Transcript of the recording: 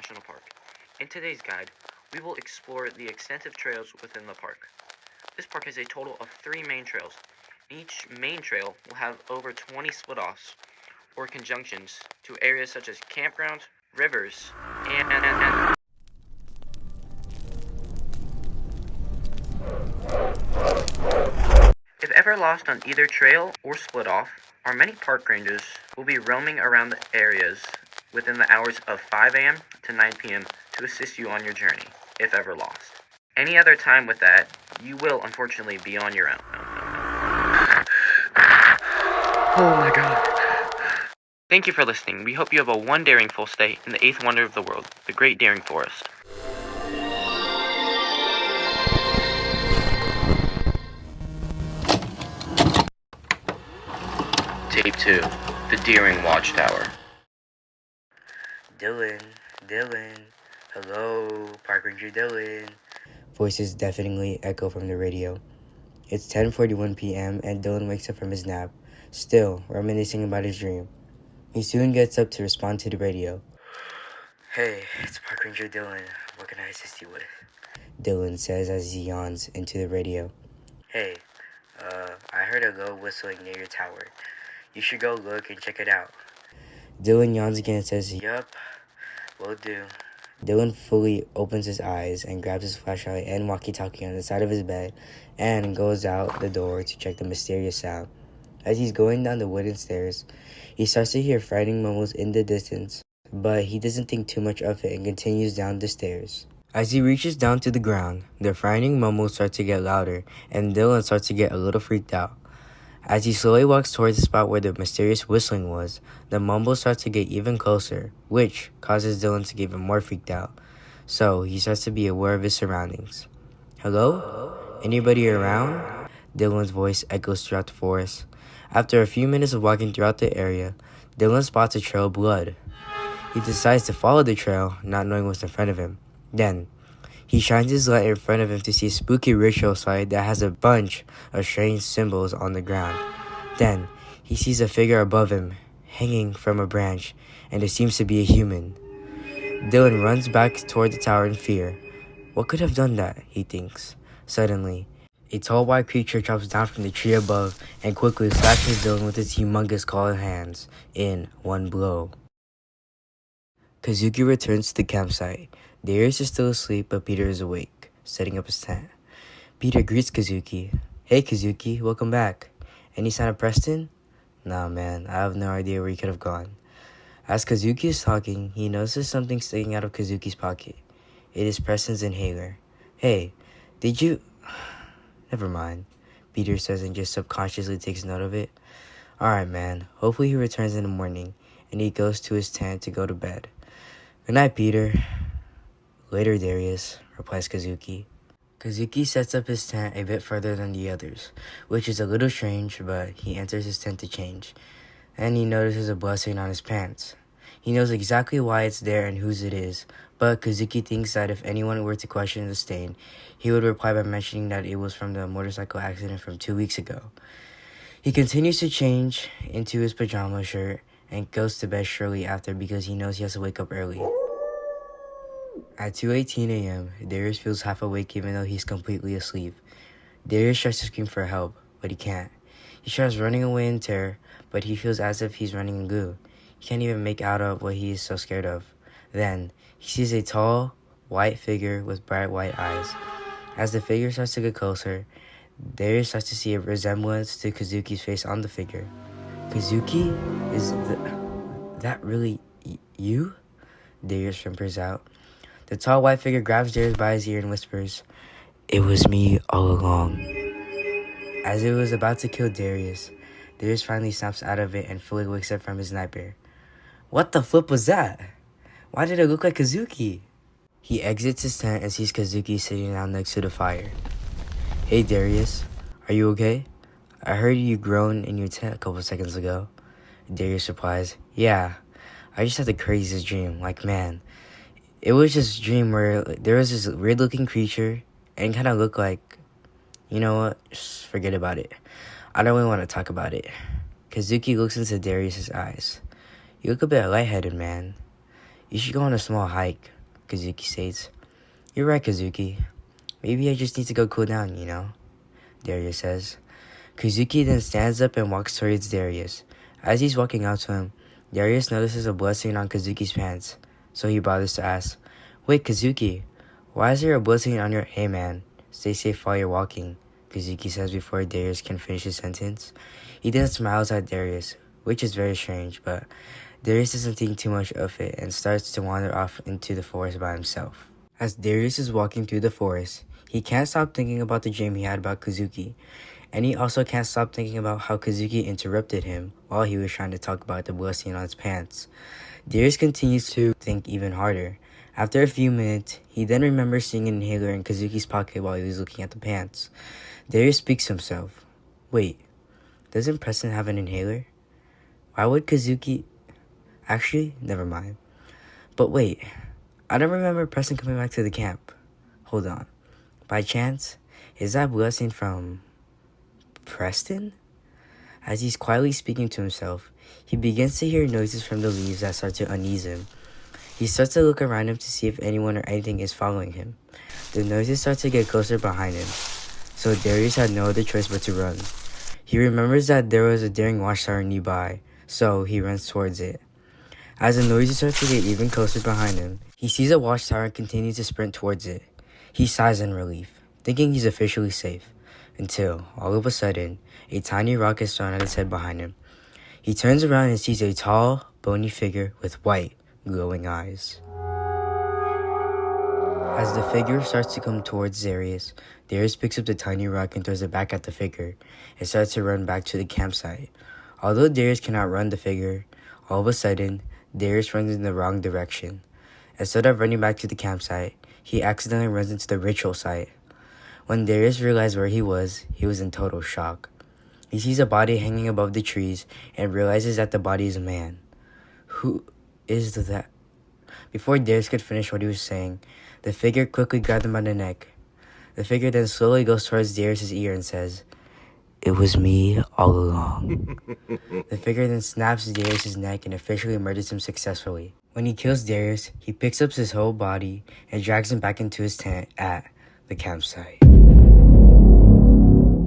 National Park. In today's guide, we will explore the extensive trails within the park. This park has a total of 3 main trails. Each main trail will have over 20 split-offs or conjunctions to areas such as campgrounds, rivers, and if ever lost on either trail or split off, our many park rangers will be roaming around the areas within the hours of 5 a.m. to 9 p.m. to assist you on your journey, if ever lost. Any other time with that, you will unfortunately be on your own. Oh my god. Thank you for listening. We hope you have a one daring full stay in the 8th wonder of the world, the Great Daring Forest. Tape 2, The Daring Watchtower. Dylan, hello, Park Ranger Dylan. Voices deafeningly echo from the radio. It's 10:41 p.m. and Dylan wakes up from his nap, still reminiscing about his dream. He soon gets up to respond to the radio. Hey, it's Park Ranger Dylan. What can I assist you with? Dylan says as he yawns into the radio. Hey, I heard a low whistling near your tower. You should go look and check it out. Dylan yawns again and says, Yup, will do. Dylan fully opens his eyes and grabs his flashlight and walkie-talkie on the side of his bed and goes out the door to check the mysterious sound. As he's going down the wooden stairs, he starts to hear frightening mumbles in the distance, but he doesn't think too much of it and continues down the stairs. As he reaches down to the ground, the frightening mumbles start to get louder, and Dylan starts to get a little freaked out. As he slowly walks towards the spot where the mysterious whistling was, the mumbles start to get even closer, which causes Dylan to get even more freaked out. So he starts to be aware of his surroundings. Hello? Anybody around? Dylan's voice echoes throughout the forest. After a few minutes of walking throughout the area, Dylan spots a trail of blood. He decides to follow the trail, not knowing what's in front of him. Then, he shines his light in front of him to see a spooky ritual site that has a bunch of strange symbols on the ground. Then, he sees a figure above him, hanging from a branch, and it seems to be a human. Dylan runs back toward the tower in fear. What could have done that, he thinks. Suddenly, a tall white creature drops down from the tree above and quickly slashes Dylan with its humongous clawed hands in one blow. Kazuki returns to the campsite. Darius is still asleep, but Peter is awake, setting up his tent. Peter greets Kazuki. Hey Kazuki, welcome back. Any sign of Preston? Nah man, I have no idea where he could have gone. As Kazuki is talking, he notices something sticking out of Kazuki's pocket. It is Preston's inhaler. Hey, did you... Never mind, Peter says and just subconsciously takes note of it. Alright man, hopefully he returns in the morning, and he goes to his tent to go to bed. Good night, Peter. Later, Darius, replies Kazuki. Kazuki sets up his tent a bit further than the others, which is a little strange, but he enters his tent to change, and he notices a blood stain on his pants. He knows exactly why it's there and whose it is, but Kazuki thinks that if anyone were to question the stain, he would reply by mentioning that it was from the motorcycle accident from 2 weeks ago. He continues to change into his pajama shirt and goes to bed shortly after because he knows he has to wake up early. At 2:18 a.m., Darius feels half awake even though he's completely asleep. Darius tries to scream for help, but he can't. He tries running away in terror, but he feels as if he's running in goo. He can't even make out of what he is so scared of. Then, he sees a tall, white figure with bright white eyes. As the figure starts to get closer, Darius starts to see a resemblance to Kazuki's face on the figure. Kazuki? Is that really you? Darius whimpers out. The tall white figure grabs Darius by his ear and whispers, It was me all along. As it was about to kill Darius, Darius finally snaps out of it and fully wakes up from his nightmare. What the flip was that? Why did it look like Kazuki? He exits his tent and sees Kazuki sitting down next to the fire. Hey Darius, are you okay? I heard you groan in your tent a couple seconds ago. Darius replies, Yeah, I just had the craziest dream, man. It was this dream where there was this weird looking creature and kind of looked like, you know what, just forget about it. I don't really want to talk about it. Kazuki looks into Darius's eyes. You look a bit lightheaded, man. You should go on a small hike. Kazuki states. You're right, Kazuki. Maybe I just need to go cool down, you know? Darius says. Kazuki then stands up and walks towards Darius. As he's walking out to him, Darius notices a blood stain on Kazuki's pants, so he bothers to ask, Wait, Kazuki, why is there a blood stain on your— Hey man, stay safe while you're walking, Kazuki says before Darius can finish his sentence. He then smiles at Darius, which is very strange, but Darius doesn't think too much of it and starts to wander off into the forest by himself. As Darius is walking through the forest, he can't stop thinking about the dream he had about Kazuki, and he also can't stop thinking about how Kazuki interrupted him while he was trying to talk about the blood stain on his pants. Darius continues to think even harder. After a few minutes, he then remembers seeing an inhaler in Kazuki's pocket while he was looking at the pants. Darius speaks to himself. Wait, doesn't Preston have an inhaler? Why would Kazuki— Actually, never mind. But wait, I don't remember Preston coming back to the camp. Hold on. By chance, is that blood stain from Preston? As he's quietly speaking to himself, he begins to hear noises from the leaves that start to unease him. He starts to look around him to see if anyone or anything is following him. The noises start to get closer behind him, so Darius had no other choice but to run. He remembers that there was a daring watchtower nearby, so he runs towards it. As the noises start to get even closer behind him, he sees a watchtower and continues to sprint towards it. He sighs in relief, thinking he's officially safe, until, all of a sudden, a tiny rock is thrown at his head behind him. He turns around and sees a tall, bony figure with white, glowing eyes. As the figure starts to come towards Darius picks up the tiny rock and throws it back at the figure, and starts to run back to the campsite. Although Darius cannot run the figure, all of a sudden, Darius runs in the wrong direction. Instead of running back to the campsite, he accidentally runs into the ritual site. When Darius realized where he was in total shock. He sees a body hanging above the trees and realizes that the body is a man. Who is that? Before Darius could finish what he was saying, the figure quickly grabbed him by the neck. The figure then slowly goes towards Darius' ear and says, It was me all along. The figure then snaps Darius' neck and officially murders him successfully. When he kills Darius, he picks up his whole body and drags him back into his tent at the campsite.